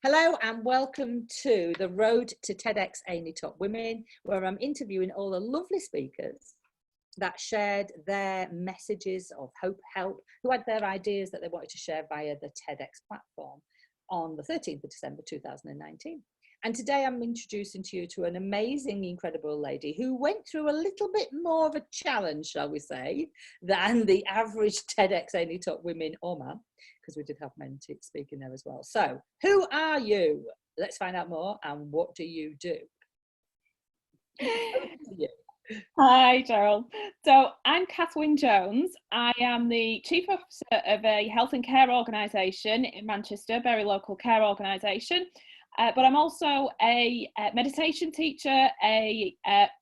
Hello and welcome to the Road to TEDx AinleyTopWomen, where I'm interviewing all the lovely speakers that shared their messages of hope, help, who had their ideas that they wanted to share via the TEDx platform on the 13th of December 2019. And today I'm introducing to you to an amazing, incredible lady who went through a little bit more of a challenge, shall we say, than the average TEDx AinleyTopWomen or man, because we did have men speaking there as well. So who are you? Let's find out more. And what do you do? Hi, Gerald. So I'm Kath Wynne-Jones. I am the Chief Officer of a health and care organisation in Manchester, very local care organisation. But I'm also a meditation teacher, a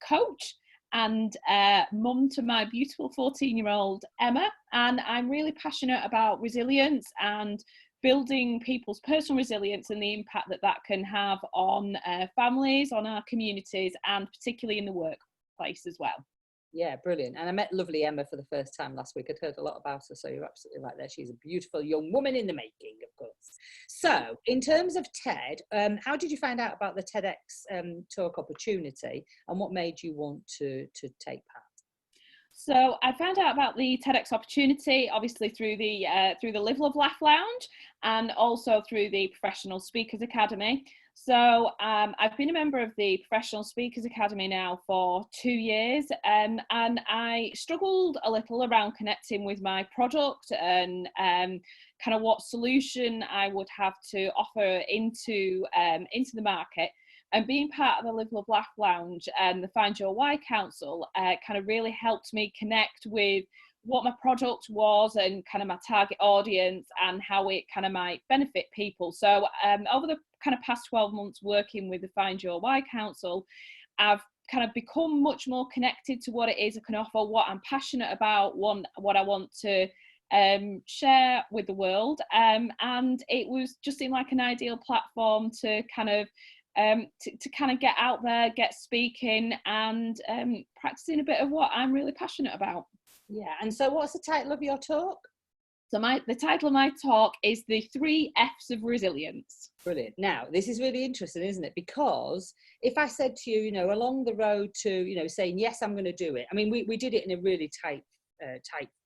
coach, and mum to my beautiful 14-year-old Emma. And I'm really passionate about resilience and building people's personal resilience and the impact that that can have on families, on our communities, and particularly in the workplace as well. Yeah, brilliant. And I met lovely Emma for the first time last week. I'd heard a lot about her, so you're absolutely right there. She's a beautiful young woman in the making, of course. So in terms of TED, how did you find out about the TEDx talk opportunity, and what made you want to take part? So I found out about the TEDx opportunity, obviously through the Live, Love, Laugh Lounge, and also through the Professional Speakers Academy. So I've been a member of the Professional Speakers Academy now for 2 years, and I struggled a little around connecting with my product and kind of what solution I would have to offer into the market. And being part of the Live, Love, Laugh Lounge and the Find Your Why Council kind of really helped me connect with what my product was and kind of my target audience and how it kind of might benefit people. So over the kind of past 12 months working with the Find Your Why Council, I've kind of become much more connected to what it is I can offer, what I'm passionate about, what I want to share with the world. And it was just seemed like an ideal platform to kind of get out there, get speaking, and practicing a bit of what I'm really passionate about. Yeah, and so what's the title of your talk? So the title of my talk is The 3 F's of Resilience. Brilliant. Now, this is really interesting, isn't it? Because if I said to you, along the road to, saying, yes, I'm going to do it. I mean, we did it in a really tight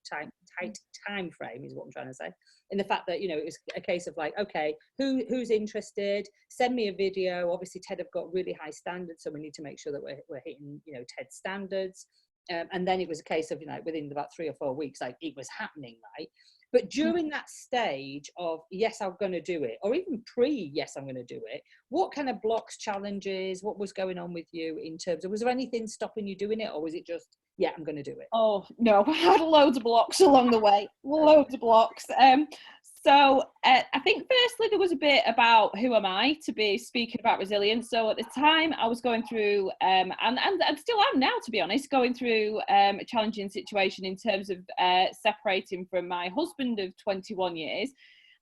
time frame is what I'm trying to say, in the fact that it was a case of like, okay, who's interested, send me a video. Obviously TED have got really high standards, so we need to make sure that we're hitting TED standards, and then it was a case of within about 3 or 4 weeks, like, it was happening, right? But during that stage of yes, I'm going to do it, or even yes, I'm going to do it, what kind of blocks, challenges, what was going on with you in terms of, was there anything stopping you doing it, or was it just, yeah, I'm going to do it? Oh, no, I had loads of blocks along the way, loads of blocks. So I think firstly there was a bit about who am I to be speaking about resilience. So at the time I was going through, and still am now, to be honest, going through a challenging situation in terms of separating from my husband of 21 years.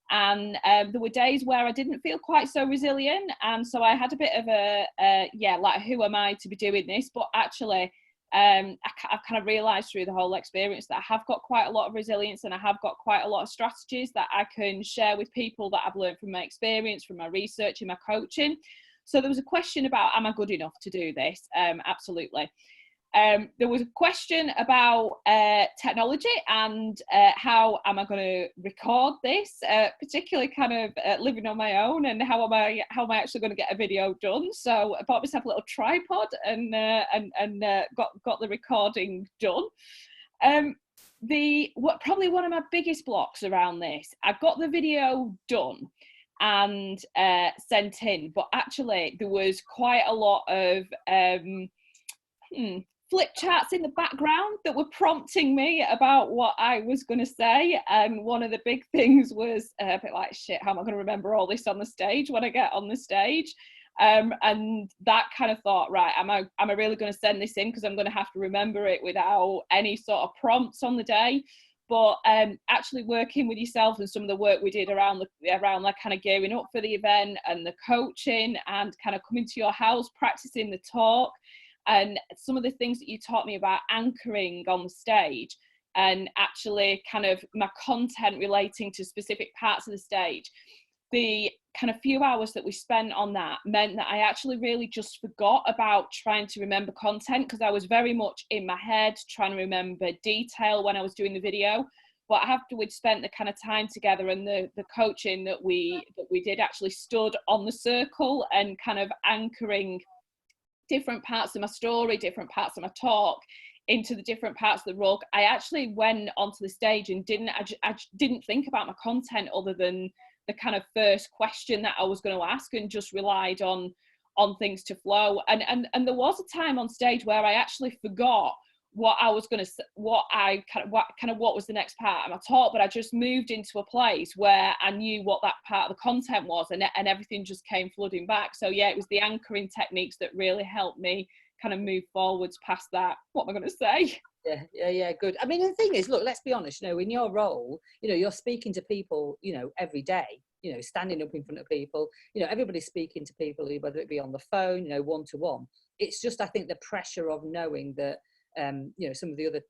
And there were days where I didn't feel quite so resilient. And so I had a bit of like, who am I to be doing this? But actually, I've kind of realised through the whole experience that I have got quite a lot of resilience, and I have got quite a lot of strategies that I can share with people that I've learned from my experience, from my research and my coaching. So there was a question about, am I good enough to do this? Absolutely. There was a question about technology and how am I going to record this, particularly kind of living on my own, and how am I actually going to get a video done. So I bought myself a little tripod and got the recording done. Probably one of my biggest blocks around this, I got the video done and sent in, but actually there was quite a lot of flip charts in the background that were prompting me about what I was going to say. And one of the big things was a bit like, shit, how am I going to remember all this on the stage when I get on the stage? And that kind of thought, right, am I really going to send this in? Because I'm going to have to remember it without any sort of prompts on the day. But actually working with yourself and some of the work we did around like kind of gearing up for the event and the coaching and kind of coming to your house, practicing the talk, and some of the things that you taught me about anchoring on the stage and actually kind of my content relating to specific parts of the stage. The kind of few hours that we spent on that meant that I actually really just forgot about trying to remember content, because I was very much in my head trying to remember detail when I was doing the video. But after we'd spent the kind of time together and the coaching that we did, actually stood on the circle and kind of anchoring different parts of my story, different parts of my talk into the different parts of the rug, I actually went onto the stage and I didn't think about my content other than the kind of first question that I was going to ask, and just relied on things to flow. And there was a time on stage where I actually forgot what I was going to, what was the next part of my talk, but I just moved into a place where I knew what that part of the content was, and everything just came flooding back. So yeah, it was the anchoring techniques that really helped me kind of move forwards past that. What am I going to say? Yeah, good. I mean, the thing is, look, let's be honest, you know, in your role, you know, you're speaking to people, you know, every day, you know, standing up in front of people, you know, everybody's speaking to people, whether it be on the phone, you know, one-to-one. It's just, I think, the pressure of knowing that, you know, some of the other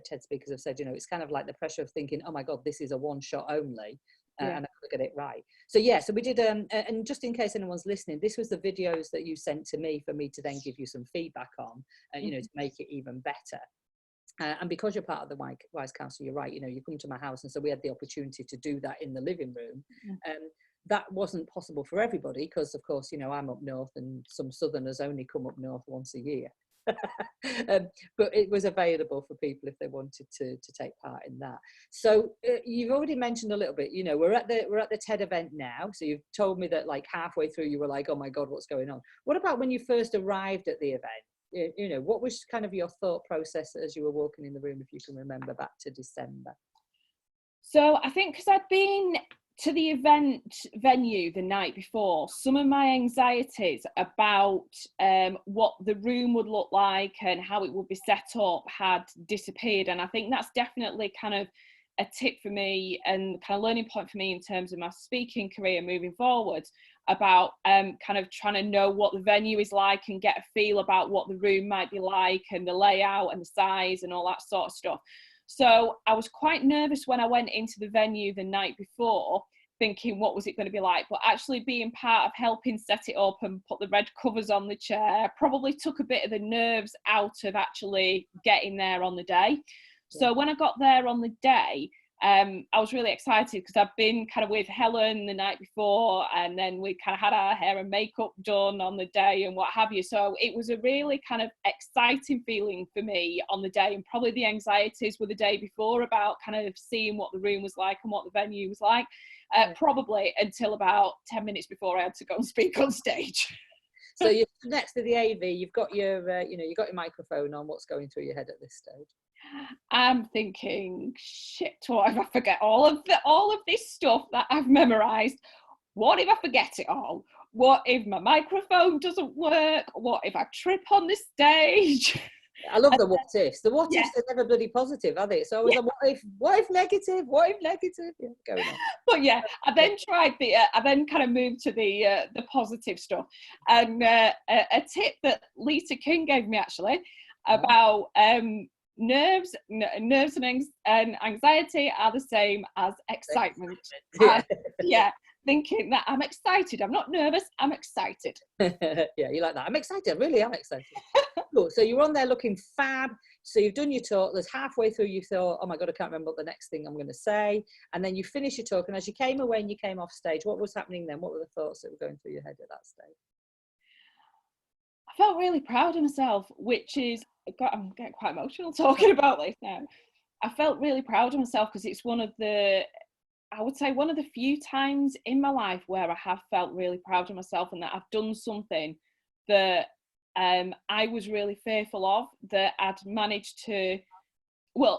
TED speakers have said, you know, it's kind of like the pressure of thinking, oh my God, this is a one shot only. And I've got to get it right. So yeah, so we did, and just in case anyone's listening, this was the videos that you sent to me for me to then give you some feedback on, you know, to make it even better. And because you're part of the Wise Council, you're right, you know, you come to my house, and so we had the opportunity to do that in the living room. That wasn't possible for everybody because, of course, you know, I'm up north and some southerners only come up north once a year. But it was available for people if they wanted to take part in that. So you've already mentioned a little bit, you know, we're at the TED event now. So you've told me that like halfway through you were like, oh my God, what's going on? What about when you first arrived at the event? You know, what was kind of your thought process as you were walking in the room, if you can remember back to December? So I think because I'd been to the event venue the night before, some of my anxieties about what the room would look like and how it would be set up had disappeared. And I think that's definitely kind of a tip for me and kind of learning point for me in terms of my speaking career moving forward, about kind of trying to know what the venue is like and get a feel about what the room might be like and the layout and the size and all that sort of stuff. So I was quite nervous when I went into the venue the night before, thinking what was it going to be like, but actually being part of helping set it up and put the red covers on the chair probably took a bit of the nerves out of actually getting there on the day. So when I got there on the day, I was really excited because I've been kind of with Helen the night before, and then we kind of had our hair and makeup done on the day and what have you. So it was a really kind of exciting feeling for me on the day, and probably the anxieties were the day before about kind of seeing what the room was like and what the venue was like, probably until about 10 minutes before I had to go and speak on stage. So you're next to the AV, you've got your, you know, you've got your microphone on. What's going through your head at this stage? I'm thinking, shit, what if I forget all of this stuff that I've memorized? What if I forget it all? What if my microphone doesn't work? What if I trip on the stage? I love the what ifs. The what ifs are never bloody positive, are they? It's always a what if negative? What if negative? Yeah, going on. But yeah, I then tried I then kind of moved to the positive stuff, and a tip that Lisa King gave me actually about nerves and anxiety are the same as excitement. Thinking that I'm excited. I'm not nervous, I'm excited. Yeah, you like that. I'm excited. Really, I'm excited. Cool. So you're on there looking fab. So you've done your talk. There's halfway through you thought, oh my God, I can't remember what the next thing I'm going to say. And then you finish your talk. And as you came away and you came off stage, what was happening then? What were the thoughts that were going through your head at that stage? I felt really proud of myself, which is, I'm getting quite emotional talking about this now. I felt really proud of myself because it's one of the few times in my life where I have felt really proud of myself and that I've done something that I was really fearful of, that I'd managed to,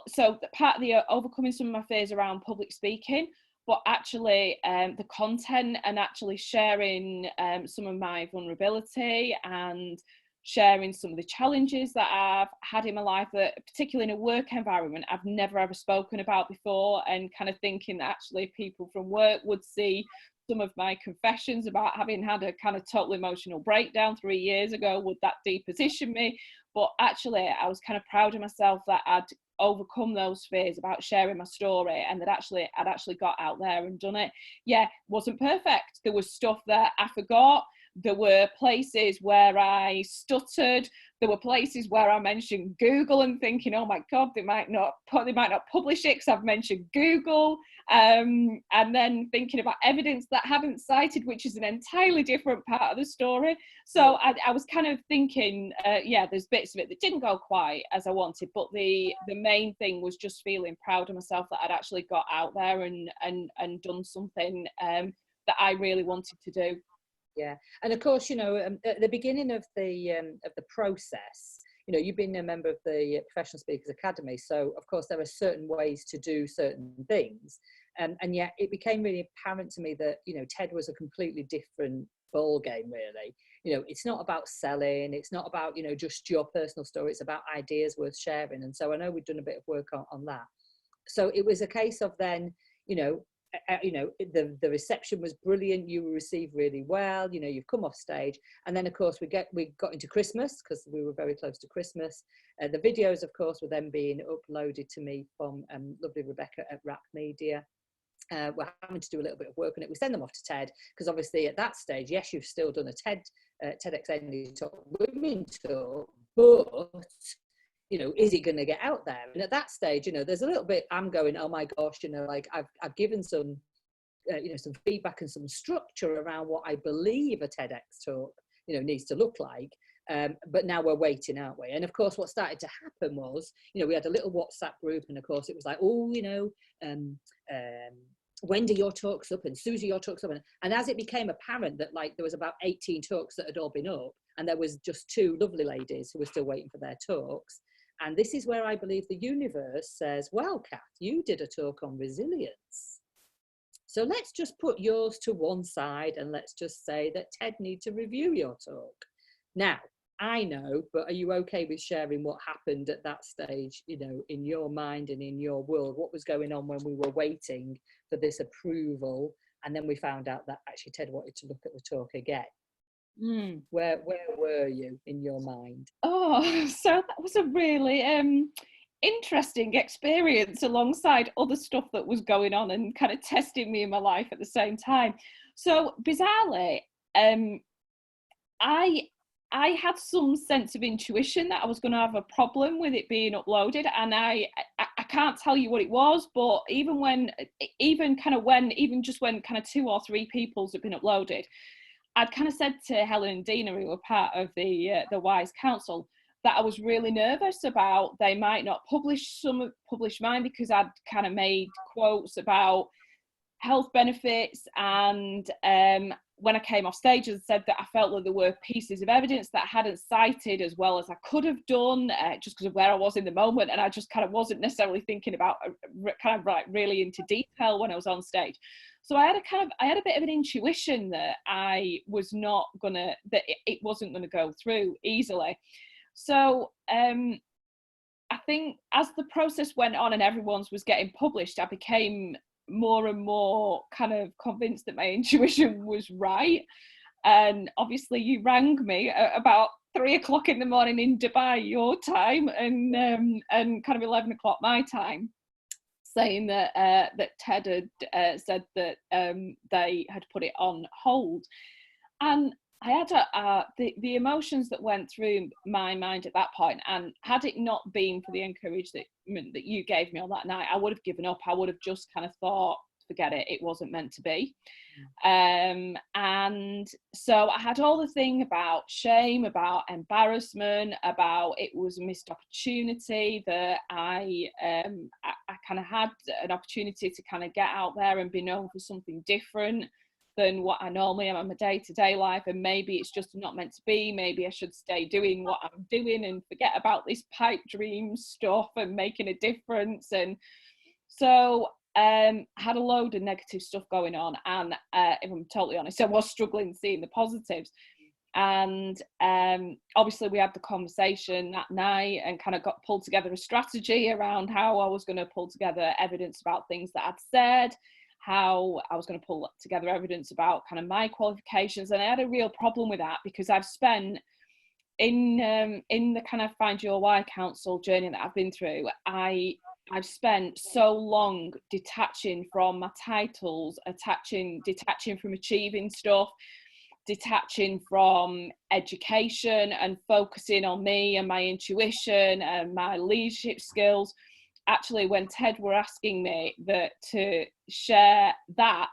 so part of the overcoming some of my fears around public speaking, but actually the content and actually sharing some of my vulnerability and sharing some of the challenges that I've had in my life, that particularly in a work environment I've never ever spoken about before, and kind of thinking that actually people from work would see some of my confessions about having had a kind of total emotional breakdown 3 years ago, would that deposition me? But actually I was kind of proud of myself that I'd overcome those fears about sharing my story, and I'd actually got out there and done it. Yeah, wasn't perfect. There was stuff that I forgot. There were places where I stuttered. There were places where I mentioned Google and thinking, oh my God, they might not publish it because I've mentioned Google. And then thinking about evidence that I haven't cited, which is an entirely different part of the story. So I was kind of thinking, yeah, there's bits of it that didn't go quite as I wanted, but the main thing was just feeling proud of myself that I'd actually got out there and done something that I really wanted to do. Yeah, and of course, you know, at the beginning of the process, you know, you've been a member of the Professional Speakers Academy, so of course there are certain ways to do certain things, and yet it became really apparent to me that, you know, TED was a completely different ball game, really. You know, it's not about selling, it's not about, you know, just your personal story, it's about ideas worth sharing. And so I know we've done a bit of work on that. So it was a case of then, you know, the reception was brilliant, you were received really well, you know, you've come off stage, and then of course we got into Christmas, because we were very close to Christmas. The videos, of course, were then being uploaded to me from lovely Rebecca at Rap Media. We're having to do a little bit of work on it. We send them off to TED, because obviously at that stage, yes, you've still done a TEDx AinleyTopWomen talk, but you know, is it going to get out there? And at that stage, you know, there's a little bit, I'm going, oh my gosh, you know, like I've given some, you know, some feedback and some structure around what I believe a TEDx talk, you know, needs to look like. But now we're waiting, aren't we? And of course, what started to happen was, you know, we had a little WhatsApp group, and of course it was like, oh, you know, Wendy, your talk's up, and Susie, your talk's up. And as it became apparent that like there was about 18 talks that had all been up, and there was just 2 lovely ladies who were still waiting for their talks. And this is where I believe the universe says, well, Kath, you did a talk on resilience, so let's just put yours to one side and let's just say that TED need to review your talk. Now, I know, but are you okay with sharing what happened at that stage, you know, in your mind and in your world? What was going on when we were waiting for this approval, and then we found out that actually TED wanted to look at the talk again? Where were you in your mind? Oh, so that was a really interesting experience, alongside other stuff that was going on and kind of testing me in my life at the same time. So bizarrely, I had some sense of intuition that I was going to have a problem with it being uploaded, and I can't tell you what it was, but even just when kind of 2 or 3 people's had been uploaded, I'd kind of said to Helen and Dina, who were part of the WISE Council, that I was really nervous about they might not publish mine, because I'd kind of made quotes about health benefits, and when I came off stage, I said that I felt that there were pieces of evidence that I hadn't cited as well as I could have done, just because of where I was in the moment, and I just kind of wasn't necessarily thinking about kind of like really into detail when I was on stage. So I had a bit of an intuition that it wasn't gonna go through easily. So I think as the process went on and everyone's was getting published, I became more and more kind of convinced that my intuition was right. And obviously you rang me at about 3 o'clock in the morning in Dubai, your time, and kind of 11 o'clock my time, saying that TED had said that they had put it on hold. And I had the emotions that went through my mind at that point, and had it not been for the encouragement that you gave me on that night, I would have given up. I would have just kind of thought, forget it, it wasn't meant to be. And so I had all the thing about shame, about embarrassment, about it was a missed opportunity, that I kind of had an opportunity to kind of get out there and be known for something different than what I normally am in my day-to-day life, and maybe it's just not meant to be. Maybe I should stay doing what I'm doing and forget about this pipe dream stuff and making a difference. And so had a load of negative stuff going on, and if I'm totally honest, I was struggling seeing the positives. And obviously we had the conversation that night and kind of got pulled together a strategy around how I was going to pull together evidence about things that I'd said, how I was going to pull together evidence about kind of my qualifications. And I had a real problem with that, because I've spent in the kind of Find Your Why council journey that I've been through, I've spent so long detaching from my titles, detaching from achieving stuff, detaching from education, and focusing on me and my intuition and my leadership skills. Actually, when TED were asking me to share that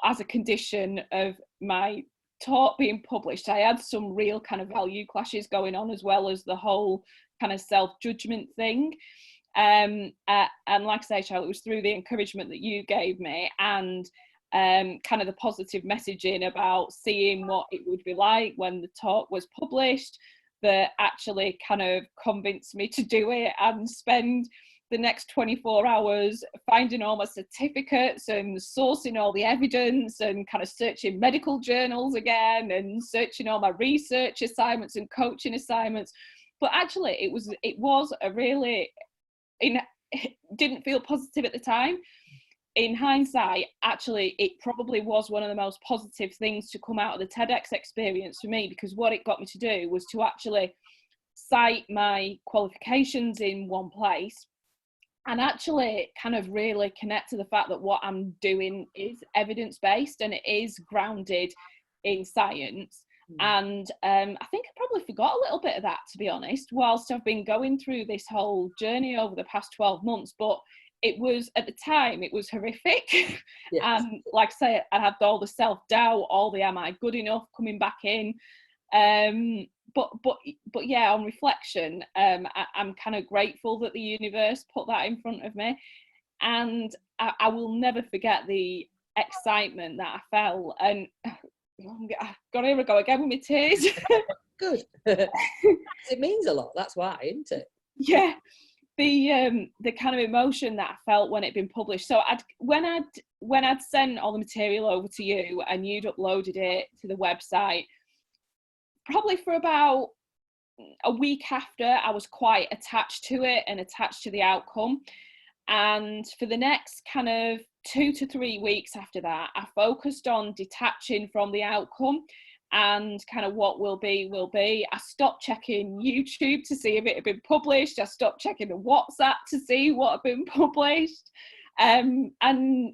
as a condition of my talk being published, I had some real kind of value clashes going on, as well as the whole kind of self-judgment thing. And like I say, Charlotte, it was through the encouragement that you gave me, and kind of the positive messaging about seeing what it would be like when the talk was published, that actually kind of convinced me to do it and spend the next 24 hours finding all my certificates and sourcing all the evidence and kind of searching medical journals again and searching all my research assignments and coaching assignments. But actually it was a really, it didn't feel positive at the time. In hindsight, actually, it probably was one of the most positive things to come out of the TEDx experience for me, because what it got me to do was to actually cite my qualifications in one place, and actually kind of really connect to the fact that what I'm doing is evidence-based and it is grounded in science. And I think I probably forgot a little bit of that, to be honest, whilst I've been going through this whole journey over the past 12 months. But it was, at the time, it was horrific. Yes. And like I say, I had all the self-doubt, all the am I good enough coming back in. But yeah, on reflection, I'm kind of grateful that the universe put that in front of me, and I will never forget the excitement that I felt. And God, here I go again with my tears. Good. It means a lot. That's why, isn't it? Yeah, the kind of emotion that I felt when it'd been published. So when I'd sent all the material over to you and you'd uploaded it to the website, probably for about a week after, I was quite attached to it and attached to the outcome. And for the next kind of 2 to 3 weeks after that, I focused on detaching from the outcome and kind of what will be, will be. I stopped checking YouTube to see if it had been published. I stopped checking the WhatsApp to see what had been published. And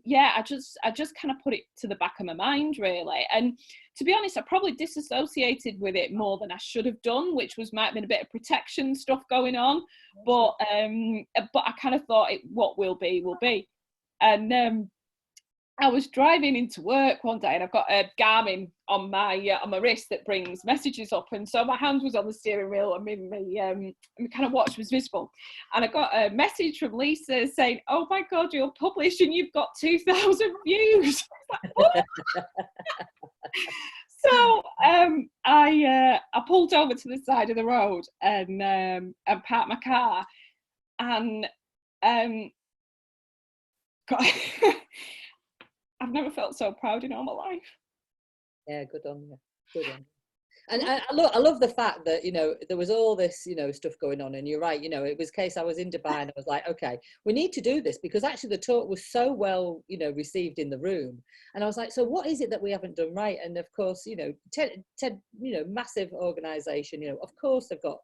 yeah, I just kind of put it to the back of my mind, really. And to be honest, I probably disassociated with it more than I should have done, which might have been a bit of protection stuff going on. But I kind of thought what will be, will be. And I was driving into work one day, and I've got a Garmin on my wrist that brings messages up, and so my hand was on the steering wheel, and my kind of watch was visible, and I got a message from Lisa saying, "Oh my God, you're published and you've got 2,000 views." So I pulled over to the side of the road and parked my car, and I've never felt so proud in all my life. Yeah, good on you. Good on you. And I love the fact that, there was all this, stuff going on, and you're right, it was a case I was in Dubai and I was like, okay, we need to do this, because actually the talk was so well, received in the room. And I was like, so what is it that we haven't done right? And of course, TED, massive organization, of course they've got,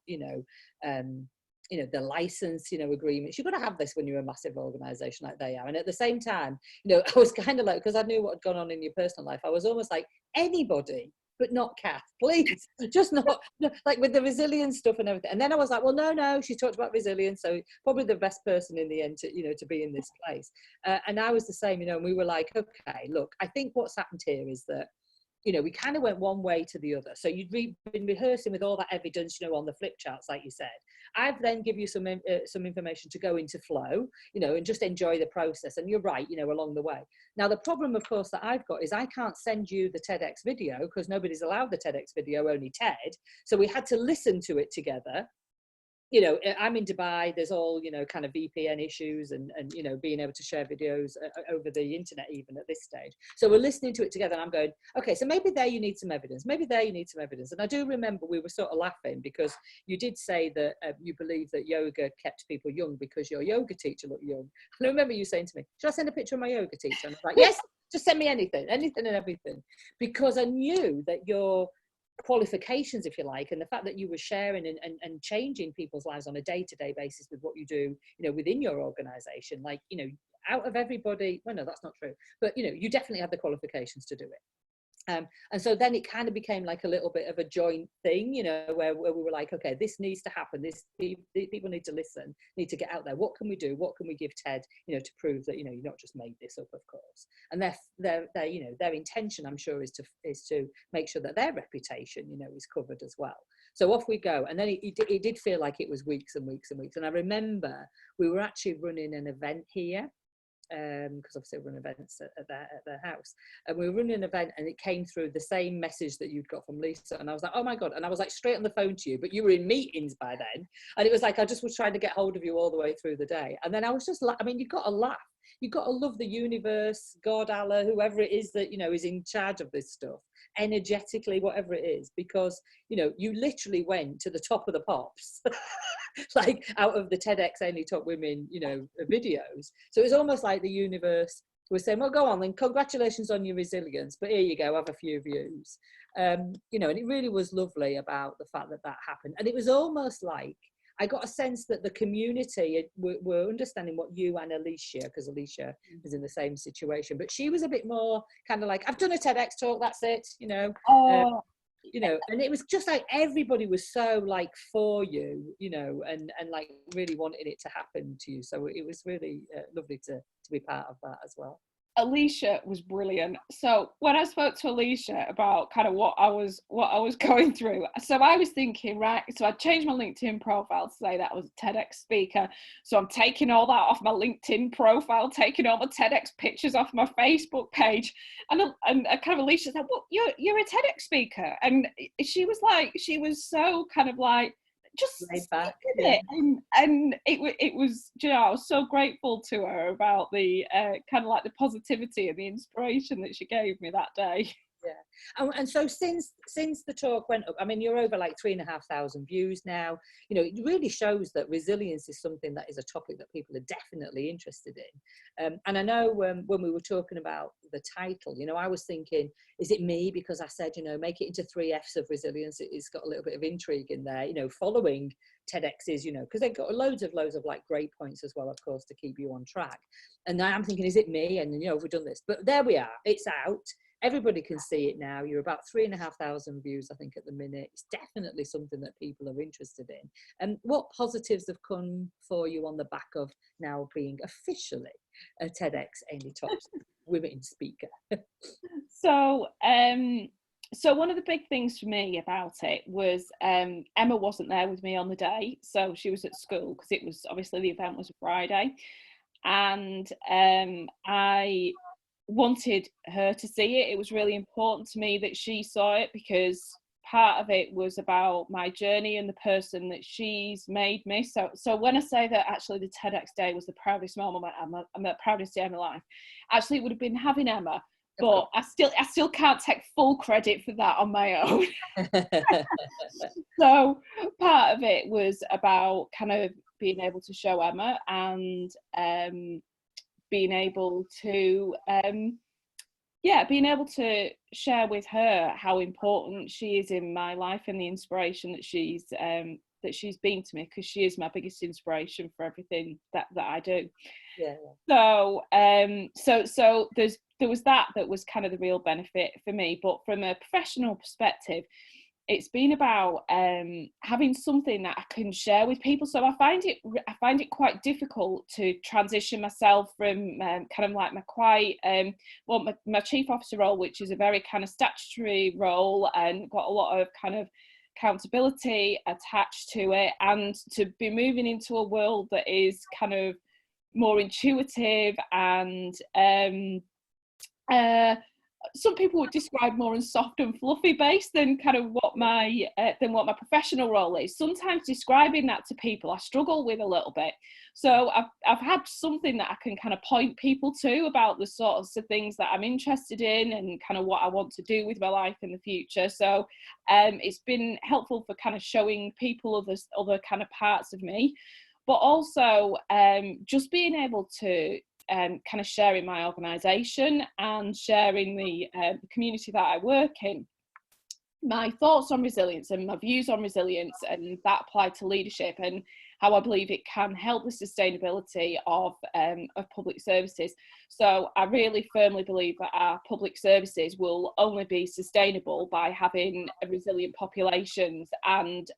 the license, agreements. You've got to have this when you're a massive organization like they are. And at the same time, I was kind of like, because I knew what had gone on in your personal life, I was almost like, anybody but not Kath, please, just not like with the resilience stuff and everything. And then I was like, well, no, she talked about resilience, so probably the best person in the end to, to be in this place. And I was the same, and we were like, okay, look, I think what's happened here is that, we kind of went one way to the other. So you'd been rehearsing with all that evidence, on the flip charts, like you said. I've then give you some information to go into flow, and just enjoy the process. And you're right, along the way. Now, the problem, of course, that I've got is I can't send you the TEDx video because nobody's allowed the TEDx video, only TED. So we had to listen to it together. I'm in Dubai, there's all, kind of VPN issues and being able to share videos over the internet, even at this stage. So we're listening to it together, and I'm going, okay, so maybe there you need some evidence. Maybe there you need some evidence. And I do remember we were sort of laughing because you did say that you believe that yoga kept people young because your yoga teacher looked young. And I remember you saying to me, should I send a picture of my yoga teacher? And I was like, yes, just send me anything and everything. Because I knew that your qualifications, if you like, and the fact that you were sharing and changing people's lives on a day-to-day basis with what you do, within your organization, like, out of everybody, well, no, that's not true, but, you definitely had the qualifications to do it. And so then it kind of became like a little bit of a joint thing, where we were like, okay, this needs to happen. People need to listen, need to get out there. What can we do? What can we give TED, to prove that, you've not just made this up, of course. And their intention, I'm sure, is to make sure that their reputation, is covered as well. So off we go. And then it did feel like it was weeks and weeks and weeks. And I remember we were actually running an event here, because obviously we run events at their house, and we were running an event, and it came through the same message that you'd got from Lisa, and I was like, oh my god, and I was like straight on the phone to you, but you were in meetings by then, and it was like I just was trying to get hold of you all the way through the day. And then I was just like, I mean, you've got to laugh, you've got to love the universe, God, Allah, whoever it is that is in charge of this stuff, energetically, whatever it is, because you literally went to the top of the pops like out of the TEDx Ainley Top Women videos. So it was almost like the universe was saying, well, go on then, congratulations on your resilience, but here you go, have a few views. And it really was lovely about the fact that happened. And it was almost like I got a sense that the community were understanding what you and Alicia, because Alicia was in the same situation, but she was a bit more kind of like, I've done a TEDx talk, that's it, and it was just like everybody was so like for you, and like really wanting it to happen to you. So it was really lovely to be part of that as well. Alicia was brilliant. So when I spoke to Alicia about kind of what I was going through, so I was thinking, right, so I changed my LinkedIn profile to say that I was a TEDx speaker. So I'm taking all that off my LinkedIn profile, taking all my TEDx pictures off my Facebook page. And kind of Alicia said, well, you're a TEDx speaker. And she was so kind of like, just back. Yeah. And it was, I was so grateful to her about the kind of like the positivity and the inspiration that she gave me that day. Yeah, and so since the talk went up, I mean, you're over like 3,500 views now. It really shows that resilience is something that is a topic that people are definitely interested in. And I know when we were talking about the title, I was thinking, is it me? Because I said, make it into 3 F's of resilience. It's got a little bit of intrigue in there, following TEDx's, because they've got loads of like great points as well, of course, to keep you on track. And now I'm thinking, is it me? And have we done this? But there we are. It's out. Everybody can see it now. You're about 3,500 views, I think, at the minute. It's definitely something that people are interested in. And what positives have come for you on the back of now being officially a TEDx Ainley Top Women speaker? So one of the big things for me about it was Emma wasn't there with me on the day. So she was at school, because it was obviously the event was a Friday. And I wanted her to see it. It was really important to me that she saw it, because part of it was about my journey and the person that she's made me. So when I say that actually the TEDx day was the proudest moment, I'm the proudest day of my life, actually it would have been having Emma, but I still can't take full credit for that on my own. So part of it was about kind of being able to show Emma, and being able to share with her how important she is in my life and the inspiration that she's been to me, because she is my biggest inspiration for everything that I do. Yeah. So there was that was kind of the real benefit for me. But from a professional perspective, it's been about having something that I can share with people. So I find it quite difficult to transition myself from kind of like my chief officer role, which is a very kind of statutory role and got a lot of kind of accountability attached to it, and to be moving into a world that is kind of more intuitive and some people would describe more as soft and fluffy based than kind of what my professional role is. Sometimes describing that to people I struggle with a little bit. So I've had something that I can kind of point people to about the sorts of things that I'm interested in and kind of what I want to do with my life in the future. So it's been helpful for kind of showing people other kind of parts of me, but also just being able to kind of sharing my organisation and sharing the community that I work in. my thoughts on resilience and my views on resilience, and that applied to leadership, and how I believe it can help the sustainability of public services. So I really firmly believe that our public services will only be sustainable by having resilient populations and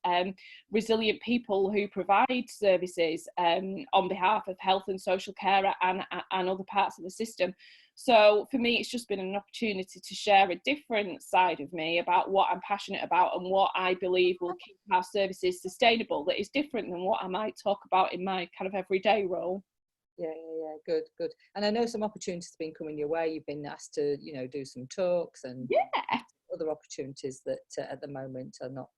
resilient people who provide services on behalf of health and social care and other parts of the system. So for me, it's just been an opportunity to share a different side of me about what I'm passionate about and what I believe will keep our services sustainable, that is different than what I might talk about in my kind of everyday role. Yeah, good. And I know some opportunities have been coming your way. You've been asked to, do some talks and other opportunities that at the moment are not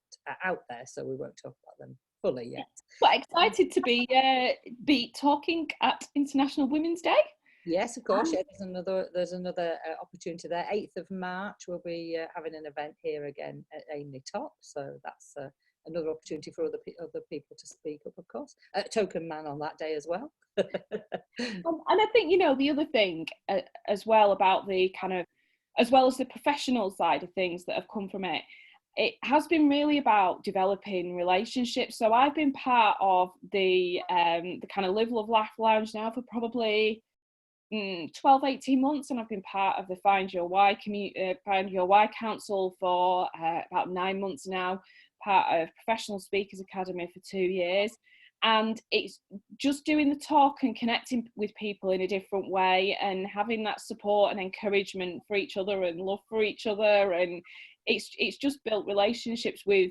out there, so we won't talk about them fully yet. But excited to be talking at International Women's Day. Yes, of course. Yeah, there's another opportunity there. 8th of March, we'll be having an event here again at AinleyTop. So that's another opportunity for other people to speak up, of course. Token man on that day as well. And I think, the other thing as well about the kind of, as well as the professional side of things that have come from it, it has been really about developing relationships. So I've been part of the kind of Live, Love, Laugh Lounge now for probably 12, 18 months, and I've been part of the Find Your Why Council for about 9 months now, part of Professional Speakers Academy for 2 years. And it's just doing the talk and connecting with people in a different way and having that support and encouragement for each other and love for each other, and it's just built relationships with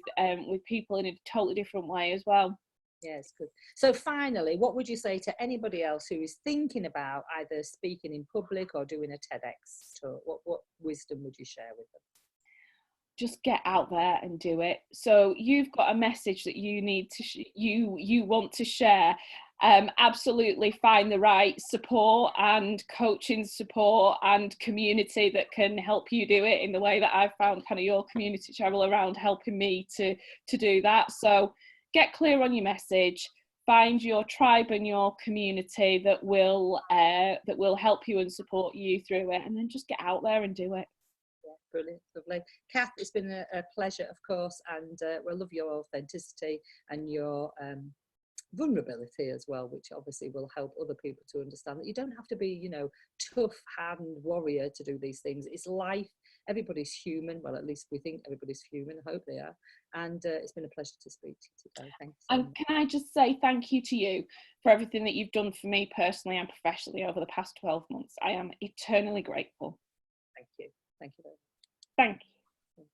people in a totally different way as well. Yes, good. So finally, what would you say to anybody else who is thinking about either speaking in public or doing a TEDx talk? What wisdom would you share with them? Just get out there and do it. So you've got a message that you need to you want to share. Absolutely find the right support and coaching support and community that can help you do it in the way that I've found kind of your community travel around helping me to do that. So get clear on your message, find your tribe and your community that will help you and support you through it, and then just get out there and do it. Yeah, brilliant, lovely. Kath, it's been a pleasure, of course, and we love your authenticity and your vulnerability as well, which obviously will help other people to understand that you don't have to be, tough, hardened warrior to do these things. It's life. Everybody's human. Well, at least we think everybody's human. I hope they are. And it's been a pleasure to speak to you today. Thanks. And can I just say thank you to you for everything that you've done for me personally and professionally over the past 12 months. I am eternally grateful. Thank you. Thank you very much. Thank you.